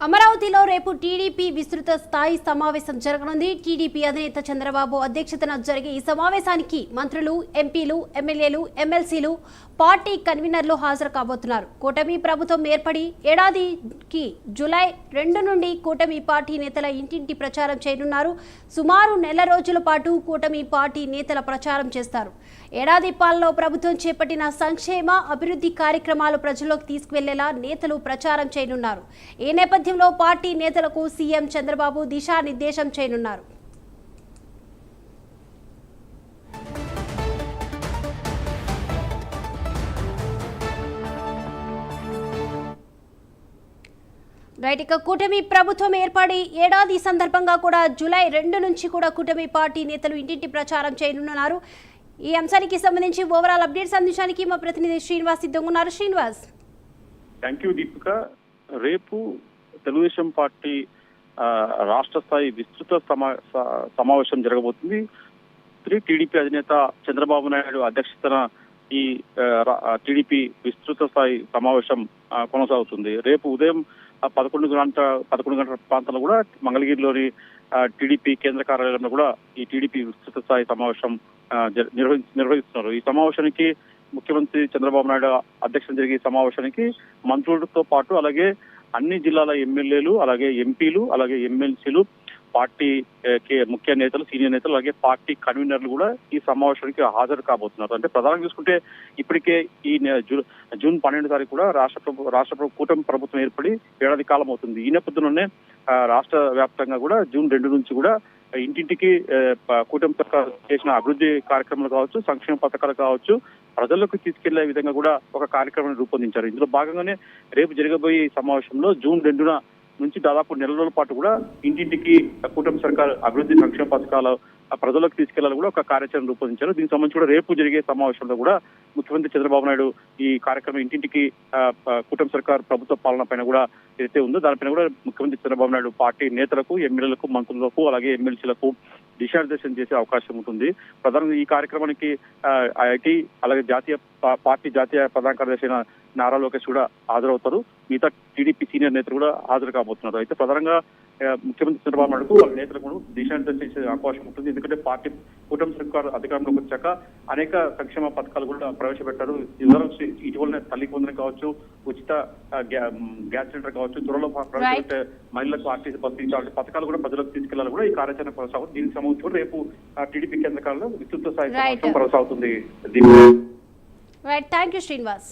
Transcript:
అమరావతిలో రేపు టీడీపీ విస్తృత స్థాయి సమావేశం జరగనుంది. టీడీపీ అధినేత చంద్రబాబు అధ్యక్షతన జరిగే ఈ సమావేశానికి మంత్రులు, ఎంపీలు, ఎమ్మెల్యేలు, ఎమ్మెల్సీలు, పార్టీ కన్వీనర్లు హాజరు కాబోతున్నారు. కూటమి ప్రభుత్వం ఏర్పడి ఏడాదికి జూలై 2 నుండి కూటమి పార్టీ నేతల ఇంటింటి ప్రచారం చేయనున్నారు. సుమారు నెల రోజుల పాటు కూటమి పార్టీ నేతల ప్రచారం చేస్తారు. ఏడాది పాలనలో ప్రభుత్వం చేపట్టిన సంక్షేమ అభివృద్ధి కార్యక్రమాలు ప్రజల్లోకి తీసుకువెళ్లేలా నేతలు ప్రచారం చేయనున్నారు. ఈ నేపథ్యంలో పార్టీ నేతలకు సీఎం చంద్రబాబు దిశానిర్దేశం చేయనున్నారు. రైట్, ఇక కూటమి ప్రభుత్వం ఏర్పడి ఏడాది సందర్భంగా కూడా జూలై 2 నుంచి కూడా కూటమి పార్టీ నేతలు ఇంటింటి ప్రచారం చేయనున్నారు. ఈ అంశానికి సంబంధించి ఓవరాల్ అప్డేట్స్ అందించడానికి మా ప్రతినిధి శ్రీనివాస్ సిద్ధంగా ఉన్నారు. శ్రీనివాస్. Thank you Deepika. రేపు తెలుగుదేశం పార్టీ రాష్ట్ర స్థాయి విస్తృత సమావేశం జరగబోతుంది. టీడీపీ అధినేత చంద్రబాబు నాయుడు అధ్యక్షతన ఈ టీడీపీ విస్తృత స్థాయి సమావేశం కొనసాగుతుంది. రేపు ఉదయం 11 గంటల ప్రాంతంలో కూడా మంగళగిరిలోని టీడీపీ కేంద్ర కార్యాలయంలో కూడా ఈ టీడీపీ విస్తృత స్థాయి సమావేశం నిర్వహిస్తున్నారు. ఈ సమావేశానికి ముఖ్యమంత్రి చంద్రబాబు నాయుడు అధ్యక్షతన జరిగే సమావేశానికి మంత్రులతో పాటు అలాగే అన్ని జిల్లాల ఎమ్మెల్యేలు, అలాగే ఎంపీలు, అలాగే ఎమ్మెల్సీలు, పార్టీ ముఖ్య నేతలు, సీనియర్ నేతలు, అలాగే పార్టీ కన్వీనర్లు కూడా ఈ సమావేశానికి హాజరు కాబోతున్నారు. అంటే ప్రధానంగా చూసుకుంటే ఇప్పటికే ఈ జూన్ 12 తారీఖు కూడా రాష్ట్ర కూటమి ప్రభుత్వం ఏర్పడి ఏడాది కాలం అవుతుంది. ఈ నేపథ్యంలోనే రాష్ట్ర వ్యాప్తంగా కూడా జూన్ 2 నుంచి కూడా ఇంటింటికి కూటమి సర్కార్ చేసిన అభివృద్ధి కార్యక్రమాలు కావచ్చు, సంక్షేమ పథకాలు కావచ్చు, ప్రజల్లోకి తీసుకెళ్లే విధంగా కూడా ఒక కార్యక్రమాన్ని రూపొందించారు. ఇందులో భాగంగానే రేపు జరగబోయే ఈ సమావేశంలో జూన్ 2 నుంచి దాదాపు నెల రోజుల పాటు కూడా ఇంటింటికి కూటమి సర్కార్ అభివృద్ధి సంక్షేమ పథకాలు ప్రజలకు తీసుకెళ్లాలని కూడా ఒక కార్యాచరణ రూపొందించారు. దీనికి సంబంధించి కూడా రేపు జరిగే సమావేశంలో కూడా ముఖ్యమంత్రి చంద్రబాబు నాయుడు ఈ కార్యక్రమం ఇంటింటికి కూటమి సర్కార్ ప్రభుత్వ పాలన పైన కూడా ఏదైతే ఉందో దానిపైన కూడా ముఖ్యమంత్రి చంద్రబాబు నాయుడు పార్టీ నేతలకు, ఎమ్మెల్యేలకు, మంత్రులకు, అలాగే ఎమ్మెల్సీలకు దిశానిర్దేశం చేసే అవకాశం ఉంటుంది. ప్రధానంగా ఈ కార్యక్రమానికి ఐటీ అలాగే పార్టీ జాతీయ ప్రధాన కార్యదర్శి నారా లోకేష్ కూడా హాజరవుతారు. మిగతా టీడీపీ సీనియర్ నేతలు కూడా హాజరు కాబోతున్నారు. అయితే ప్రధానంగా ముఖ్యమంత్రి చంద్రబాబు నాయుడుకు వాళ్ళ నేతలకు దిశానిర్దేశం చేసే అవకాశం ఉంటుంది. ఎందుకంటే పార్టీ కూటమి సర్కార్ అధికారంలోకి వచ్చాక అనేక సంక్షేమ పథకాలు కూడా ప్రవేశపెట్టారు. ఇటీవలనే తల్లి పొందడం కావచ్చు, ఉచిత గ్యాస్ సిలిండర్ కావచ్చు, త్వరలో ప్రవేశపెట్టే మహిళలకు ఆర్టీసీ బస్సు ఇలాంటి పథకాలు కూడా ప్రజలకు తీసుకెళ్లాలి కూడా ఈ కార్యాచరణ కొనసాగుతుంది. దీనికి సంబంధించి కూడా రేపు టీడీపీ కేంద్ర కార్యాలయంలో విస్తృత స్థాయి సమావేశం కొనసాగుతుంది. Right, thank you Srinivas.